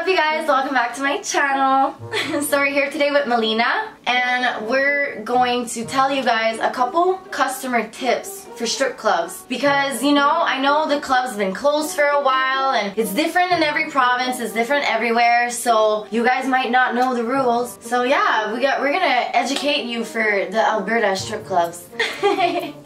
up, you guys? Welcome back to my channel. So we're here today with Mileena, and we're going to tell you guys a couple customer tips for strip clubs, because you know, I know the club's been closed for a while and it's different in every province, it's different everywhere, so you guys might not know the rules. So yeah, we're gonna educate you for the Alberta strip clubs.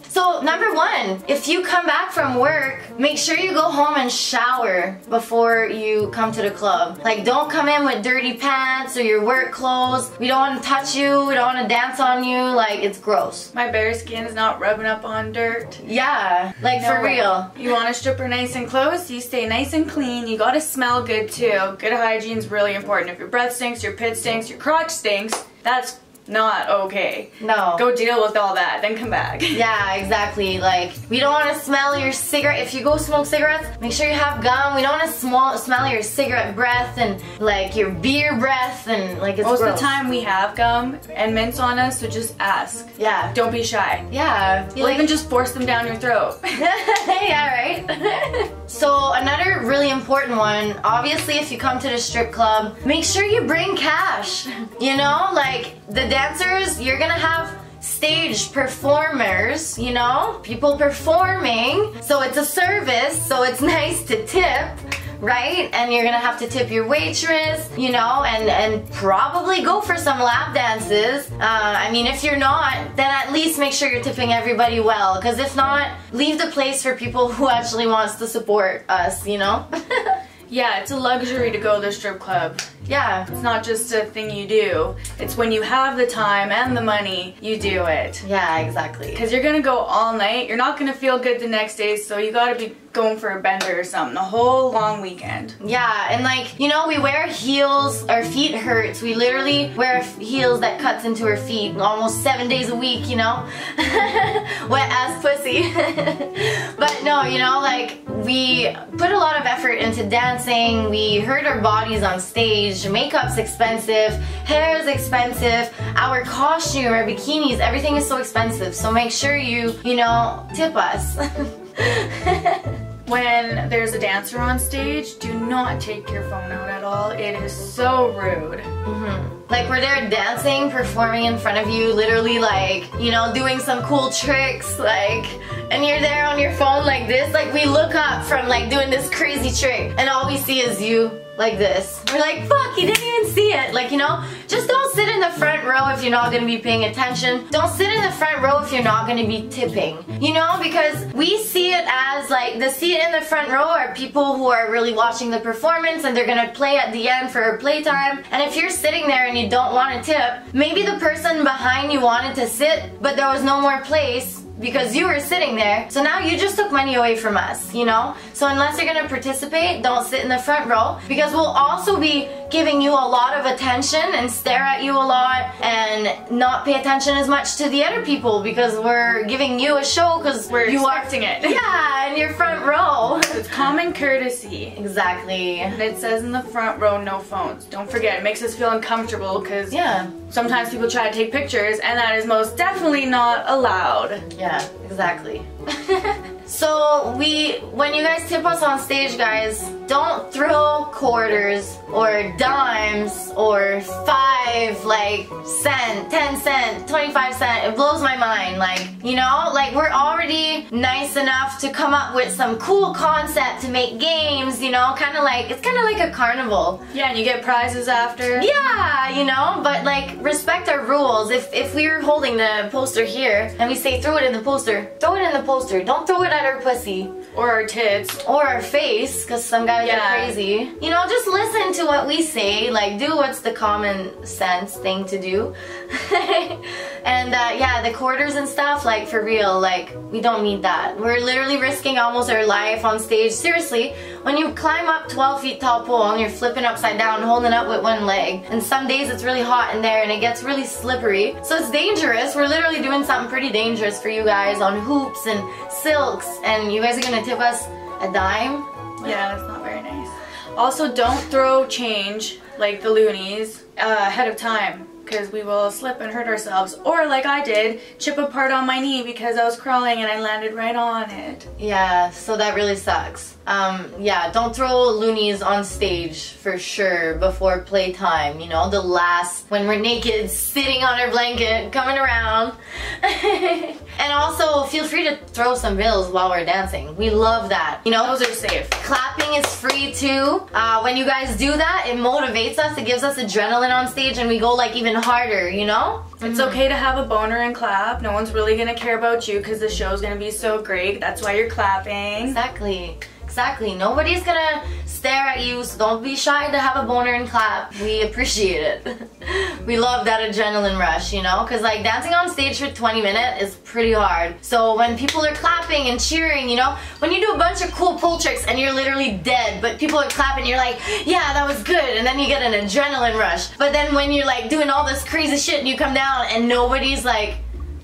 So number one, if you come back from work, make sure you go home and shower before you come to the club. Like, don't come in with dirty pants or your work clothes. We don't want to touch you, we don't want to dance on you, like, it's gross. My bare skin is not rubbing up on dirt. Yeah, like for real. You want a stripper nice and close, you stay nice and clean, you gotta smell good too. Good hygiene's really important. If your breath stinks, your pit stinks, your crotch stinks, that's not okay. No. Go deal with all that, then come back. Yeah, exactly. Like, we don't want to smell your cigarette. If you go smoke cigarettes, make sure you have gum. We don't want to smell your cigarette breath and like your beer breath, and like, it's most gross. of the time we have gum and mints on us, so just ask. Yeah. Don't be shy. Yeah. Or even just force them down your throat. Yeah, right? So another really important one, obviously if you come to the strip club, make sure you bring cash. You know, like the dancers, you're gonna have stage performers, you know, people performing, so it's a service, so it's nice to tip, right? And you're gonna have to tip your waitress, you know, and probably go for some lap dances. I mean, if you're not, then at least make sure you're tipping everybody well, because if not, leave the place for people who actually wants to support us, you know? Yeah, it's a luxury to go to the strip club. Yeah. It's not just a thing you do. It's when you have the time and the money, you do it. Yeah, exactly. Because you're gonna go all night, you're not gonna feel good the next day, so you gotta be going for a bender or something, a whole long weekend. Yeah, and like, you know, we wear heels, our feet hurts. We literally wear heels that cuts into our feet almost 7 days a week, you know? Wet ass pussy. But no, you know, like, we put a lot of effort into dancing, we hurt our bodies on stage, makeup's expensive, hair is expensive, our costume, our bikinis, everything is so expensive, so make sure you know, tip us. When there's a dancer on stage, do not take your phone out at all. It is so rude. Like, we're there dancing, performing in front of you, literally like, you know, doing some cool tricks, like, and you're there on your phone like this. Like, we look up from like doing this crazy trick and all we see is you like this. We're like, fuck, you didn't even see it. Like, you know, just don't sit in the front row if you're not gonna be paying attention. Don't sit in the front row if you're not gonna be tipping. You know, because we see it as like, the seat in the front row are people who are really watching the performance and they're gonna play at the end for playtime. And if you're sitting there and you don't want to tip, maybe the person behind you wanted to sit, but there was no more place because you were sitting there, so now you just took money away from us, you know? So unless you're gonna participate, don't sit in the front row, because we'll also be giving you a lot of attention and stare at you a lot and not pay attention as much to the other people because we're giving you a show because we're expecting it. Yeah, in your front row. It's common courtesy. Exactly. And it says in the front row, no phones. Don't forget, it makes us feel uncomfortable because sometimes people try to take pictures and that is most definitely not allowed. Yeah, exactly. So when you guys tip us on stage, guys, don't throw quarters or dimes or 5 like cent, 10 cent, 25 cent. It blows my mind. Like, you know, like, we're already nice enough to come up with some cool concept to make games, you know, kind of like, it's kind of like a carnival. Yeah, and you get prizes after. Yeah, you know, but like, respect our rules. If we were holding the poster here and we say throw it in the poster, throw it in the poster. Don't throw it at our pussy. Or our tits. Or our face, because some guys are crazy. You know, just listen to what we say, like, do what's the common sense thing to do. And yeah, the quarters and stuff, like, for real, like, we don't need that. We're literally risking almost our life on stage. Seriously, when you climb up 12 feet tall pole and you're flipping upside down, holding up with one leg, and some days it's really hot in there and it gets really slippery, so it's dangerous. We're literally doing something pretty dangerous for you guys on hoops and silks, and you guys are gonna tip us a dime? Yeah, that's not very nice. Also, don't throw change, like the loonies, ahead of time. because we will slip and hurt ourselves. Or like I did, chip a part on my knee because I was crawling and I landed right on it. Yeah, so that really sucks. Yeah, don't throw loonies on stage for sure before playtime. You know, the last, when we're naked, sitting on our blanket, coming around. And also, feel free to throw some bills while we're dancing. We love that. You know, Those are safe. clapping is free too. When you guys do that, it motivates us, it gives us adrenaline on stage, and we go like even harder, you know? It's okay to have a boner and clap. No one's really gonna care about you because the show's gonna be so great. That's why you're clapping. Exactly. Exactly. Nobody's gonna stare at you, so don't be shy to have a boner and clap. We appreciate it. We love that adrenaline rush, you know? Because like dancing on stage for 20 minutes is pretty hard. So when people are clapping and cheering, you know, when you do a bunch of cool pull tricks and you're literally dead, but people are clapping, you're like, yeah, that was good. And then you get an adrenaline rush. But then when you're like doing all this crazy shit and you come down and nobody's like...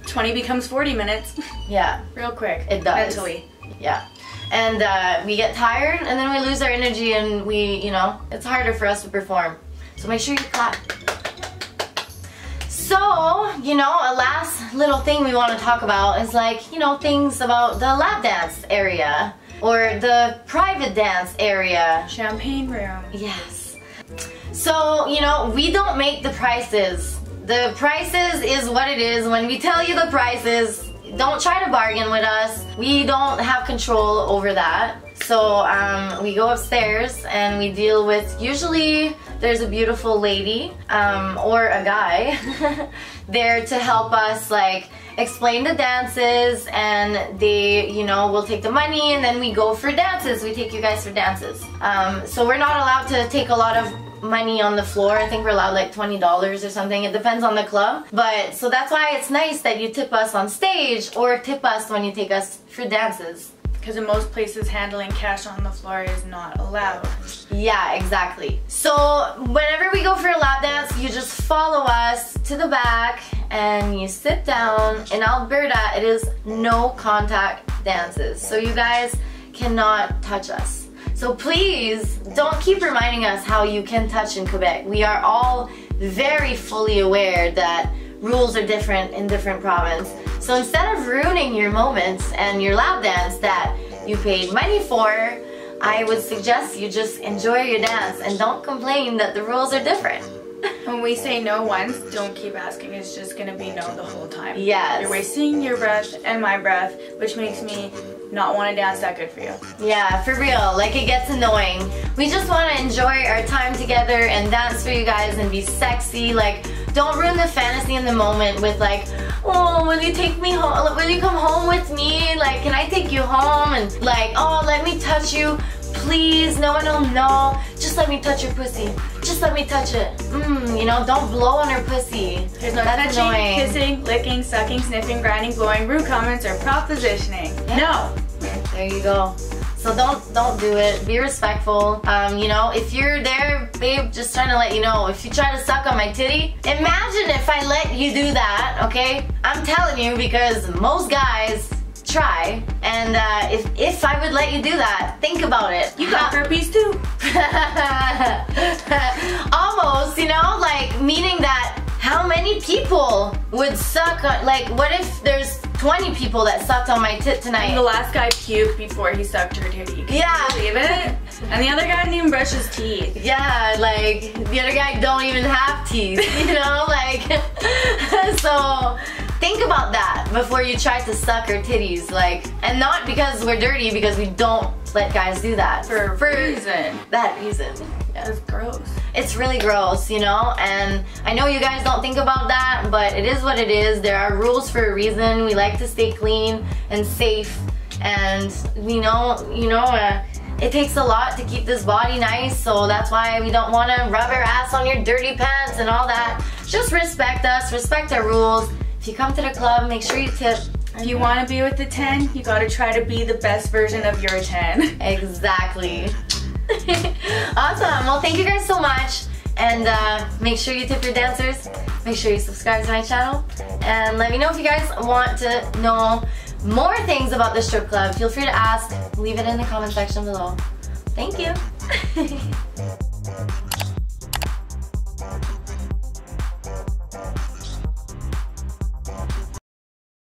20 becomes 40 minutes. Yeah. Real quick. It does. Mentally. Yeah. And we get tired and then we lose our energy and we, you know, it's harder for us to perform. So make sure you clap. So, you know, a last little thing we want to talk about is like, you know, things about the lap dance area or the private dance area. Champagne room. Yes. So, you know, we don't make the prices. The prices is what it is. When we tell you the prices, don't try to bargain with us. We don't have control over that. So we go upstairs and we deal with, usually there's a beautiful lady or a guy there to help us like explain the dances, and they, you know, will take the money and then we go for dances. We take you guys for dances. So we're not allowed to take a lot of money on the floor. I think we're allowed like $20 or something. It depends on the club. But so that's why it's nice that you tip us on stage or tip us when you take us for dances. Because in most places, handling cash on the floor is not allowed. Yeah, exactly. So whenever we go for a lap dance, you just follow us to the back and you sit down. In Alberta, it is no contact dances. So you guys cannot touch us. So please don't keep reminding us how you can touch in Quebec. We are all very fully aware that rules are different in different provinces. So instead of ruining your moments and your lap dance that you paid money for, I would suggest you just enjoy your dance and don't complain that the rules are different. When we say no once, don't keep asking. It's just gonna be no the whole time. Yes. You're wasting your breath and my breath, which makes me not want to dance that good for you. Yeah, for real. Like, it gets annoying. We just want to enjoy our time together and dance for you guys and be sexy. Like, don't ruin the fantasy in the moment with like, oh, will you take me home? Will you come home with me? Like, can I take you home? And like, oh, let me touch you. Please, no one will know. Just let me touch your pussy. Just let me touch it. You know, don't blow on her pussy. There's no That's touching, annoying. kissing, licking, sucking, sniffing, grinding, blowing, rude comments, or propositioning. Yeah. No. There you go. So don't do it. Be respectful. You know, if you're there, babe, just trying to let you know, if you try to suck on my titty, imagine if I let you do that, okay? I'm telling you, because most guys try, and if I would let you do that, think about it. You got herpes too. Almost, you know, like, meaning that how many people would suck on, like, what if there's 20 people that sucked on my tit tonight? And the last guy puked before he sucked her titty. Can Yeah. you believe it? And the other guy didn't even brush his teeth. Yeah, like, the other guy don't even have teeth, you know, like, so think about that before you try to suck our titties, like, and not because we're dirty, because we don't let guys do that. For reason. That reason. Yeah. That's gross. It's really gross, you know, and I know you guys don't think about that, but it is what it is. There are rules for a reason. We like to stay clean and safe, and we know, you know, it takes a lot to keep this body nice, so that's why we don't want to rub our ass on your dirty pants and all that. Just respect us, respect our rules. If you come to the club, make sure you tip. If you want to be with the 10, you got to try to be the best version of your 10. Exactly. Awesome. Well, thank you guys so much, and make sure you tip your dancers. Make sure you subscribe to my channel, and let me know if you guys want to know more things about the strip club. Feel free to ask. Leave it in the comment section below. Thank you.